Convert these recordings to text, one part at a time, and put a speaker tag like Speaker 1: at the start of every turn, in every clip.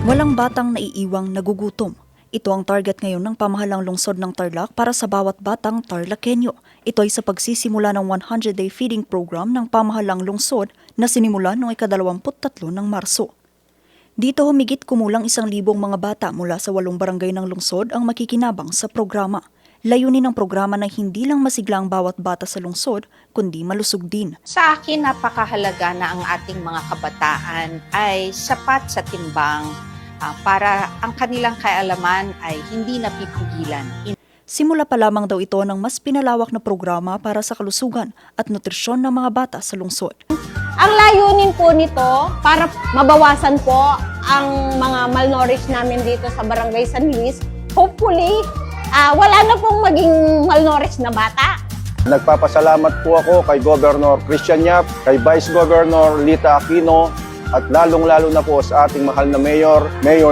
Speaker 1: Walang batang naiiwang nagugutom. Ito ang target ngayon ng pamahalang lungsod ng Tarlac para sa bawat batang Tarlakenyo. Ito ay sa pagsisimula ng 100-day feeding program ng pamahalang lungsod na sinimula noong ika-23 ng Marso. Dito humigit kumulang 1,000 mga bata mula sa 8 barangay ng lungsod ang makikinabang sa programa. Layunin ng programa na hindi lang masigla ang bawat bata sa lungsod, kundi malusog din.
Speaker 2: Sa akin, napakahalaga na ang ating mga kabataan ay sapat sa timbang para ang kanilang kaalaman ay hindi napipigilan.
Speaker 1: Simula pa lamang daw ito ng mas pinalawak na programa para sa kalusugan at nutrisyon ng mga bata sa lungsod.
Speaker 3: Ang layunin po nito para mabawasan po ang mga malnourished namin dito sa Barangay San Luis. Hopefully, wala na pong maging malnourished na bata.
Speaker 4: Nagpapasalamat po ako kay Governor Christian Yap, kay Vice Governor Lita Aquino, at lalong-lalo na po sa ating mahal na Mayor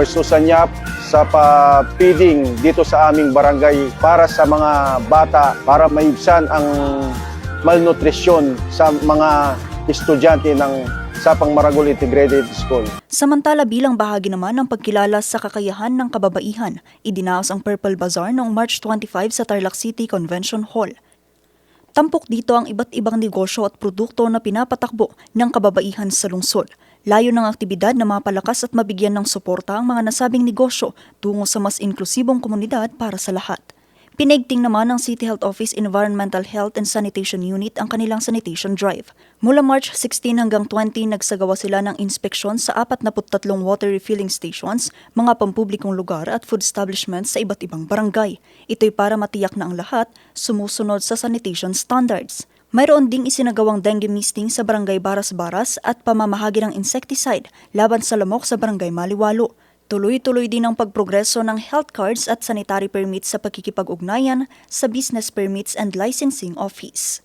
Speaker 4: Susan Yap, sa pa-feeding dito sa aming barangay para sa mga bata, para maibsan ang malnutrisyon sa mga estudyante ng Sapang Maragol Integrated School.
Speaker 1: Samantala bilang bahagi naman ng pagkilala sa kakayahan ng kababaihan, idinaos ang Purple Bazaar noong March 25 sa Tarlac City Convention Hall. Tampok dito ang iba't ibang negosyo at produkto na pinapatakbo ng kababaihan sa lungsod. Layo ng aktibidad na mapalakas at mabigyan ng suporta ang mga nasabing negosyo tungo sa mas inklusibong komunidad para sa lahat. Pinaigting naman ng City Health Office Environmental Health and Sanitation Unit ang kanilang sanitation drive. Mula March 16 hanggang 20, nagsagawa sila ng inspeksyon sa 43 water refilling stations, mga pampublikong lugar at food establishments sa iba't ibang barangay. Ito'y para matiyak na ang lahat sumusunod sa sanitation standards. Mayroon ding isinagawang dengue misting sa Barangay Baras-Baras at pamamahagi ng insecticide laban sa lamok sa Barangay Maliwalo. Tuloy-tuloy din ang pagprogreso ng health cards at sanitary permits sa pakikipag-ugnayan sa Business Permits and Licensing Office.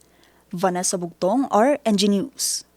Speaker 1: Vanessa Bugtong, RNG News.